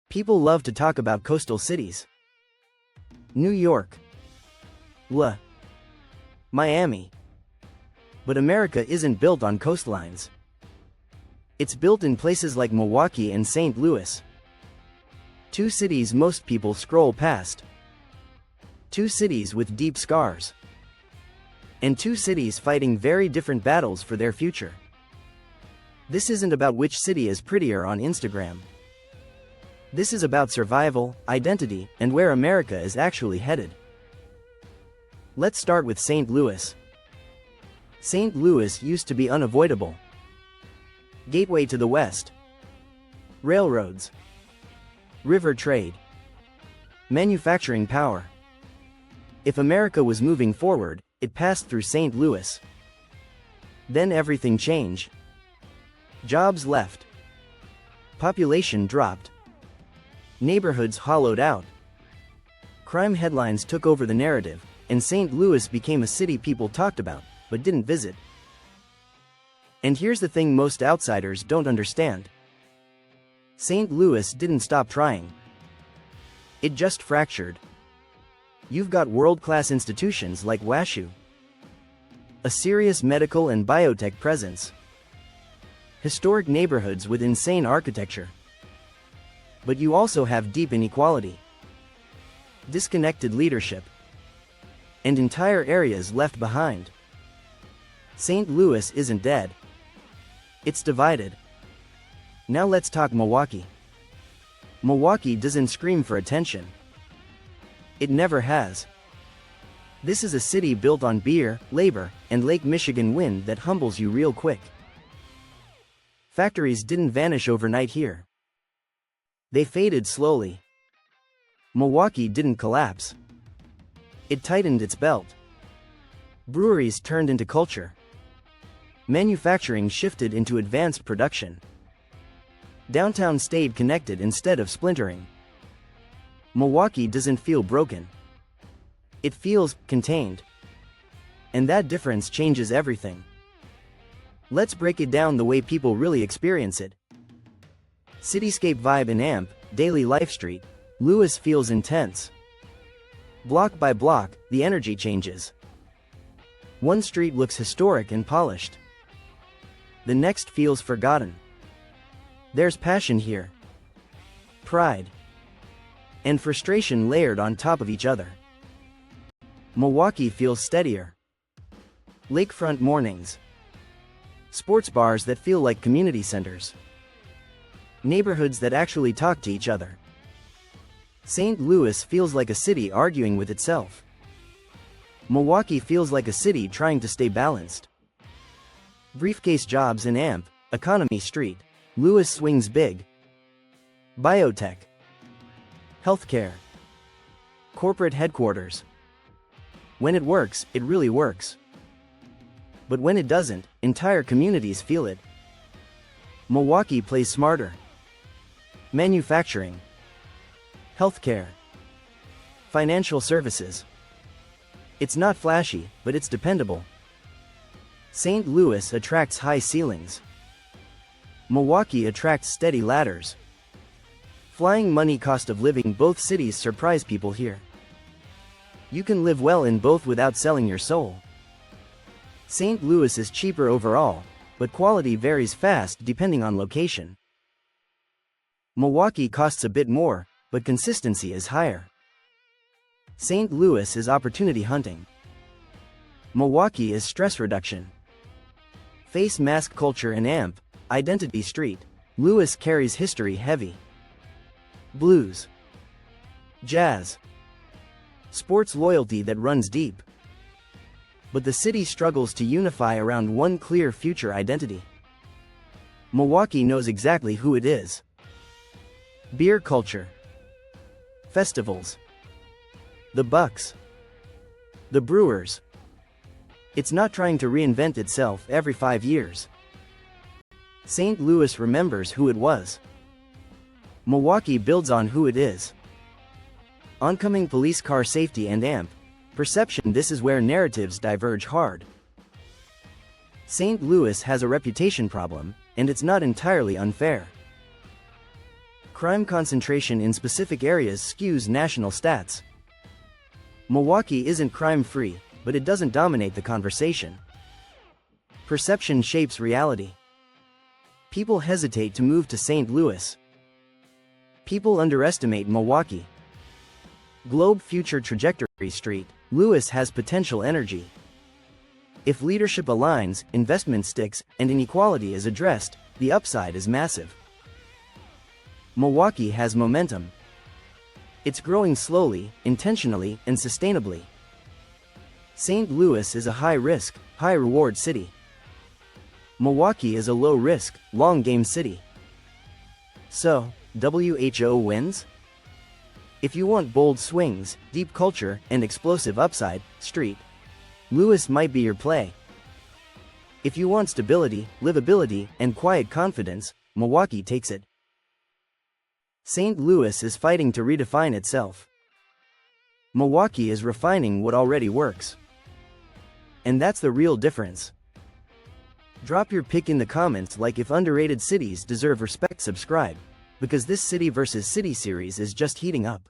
People love to talk about coastal cities. New York. Miami. But America isn't built on coastlines. It's built in places like Milwaukee and St. Louis. Two cities most people scroll past. Two cities with deep scars. And two cities fighting very different battles for their future. This isn't about which city is prettier on Instagram. This is about survival, identity, and where America is actually headed. Let's start with St. Louis. St. Louis used to be unavoidable. Gateway to the West. Railroads. River trade. Manufacturing power. If America was moving forward, it passed through St. Louis. Then everything changed. Jobs left. Population dropped. Neighborhoods hollowed out. Crime headlines took over the narrative, and St. Louis became a city people talked about, but didn't visit. And here's the thing most outsiders don't understand. St. Louis didn't stop trying. It just fractured. You've got world-class institutions like WashU, a serious medical and biotech presence, historic neighborhoods with insane architecture. But you also have deep inequality, disconnected leadership, and entire areas left behind. St. Louis isn't dead. It's divided. Now let's talk Milwaukee. Milwaukee doesn't scream for attention. It never has. This is a city built on beer, labor, and Lake Michigan wind that humbles you real quick. Factories didn't vanish overnight here. They faded slowly. Milwaukee didn't collapse. It tightened its belt. Breweries turned into culture. Manufacturing shifted into advanced production. Downtown stayed connected instead of splintering. Milwaukee doesn't feel broken. It feels contained. And that difference changes everything. Let's break it down the way people really experience it. Cityscape vibe in AMP, daily life street, Louis feels intense. Block by block, the energy changes. One street looks historic and polished. The next feels forgotten. There's passion here. Pride. And frustration layered on top of each other. Milwaukee feels steadier. Lakefront mornings. Sports bars that feel like community centers. Neighborhoods that actually talk to each other. St. Louis feels like a city arguing with itself. Milwaukee feels like a city trying to stay balanced. Briefcase jobs in AMP, Economy Street. Louis swings big. Biotech. Healthcare. Corporate headquarters. When it works, it really works. But when it doesn't, entire communities feel it. Milwaukee plays smarter. Manufacturing. Healthcare. Financial services. It's not flashy, but it's dependable. St. Louis attracts high ceilings. Milwaukee attracts steady ladders. Flying money, cost of living, both cities surprise people here. You can live well in both without selling your soul. St. Louis is cheaper overall, but quality varies fast depending on location. Milwaukee costs a bit more, but consistency is higher. St. Louis is opportunity hunting. Milwaukee is stress reduction. Face mask culture in AMP, Identity Street. Louis carries history heavy. Blues. Jazz. Sports loyalty that runs deep. But the city struggles to unify around one clear future identity. Milwaukee knows exactly who it is. Beer culture. Festivals. The Bucks. The Brewers. It's not trying to reinvent itself every 5 years. St. Louis remembers who it was. Milwaukee builds on who it is. Oncoming police car safety and AMP. Perception. This is where narratives diverge hard. St. Louis has a reputation problem, and it's not entirely unfair. Crime concentration in specific areas skews national stats. Milwaukee isn't crime-free, but it doesn't dominate the conversation. Perception shapes reality. People hesitate to move to St. Louis. People underestimate Milwaukee. Globe future trajectory. St. Louis has potential energy. If leadership aligns, investment sticks, and inequality is addressed, the upside is massive. Milwaukee has momentum. It's growing slowly, intentionally, and sustainably. St. Louis is a high-risk, high-reward city. Milwaukee is a low-risk, long-game city. So, WHO wins? If you want bold swings, deep culture, and explosive upside, St. Louis might be your play. If you want stability, livability, and quiet confidence, Milwaukee takes it. St. Louis is fighting to redefine itself. Milwaukee is refining what already works. And that's the real difference. Drop your pick in the comments, like if underrated cities deserve respect, subscribe, because this city versus city series is just heating up.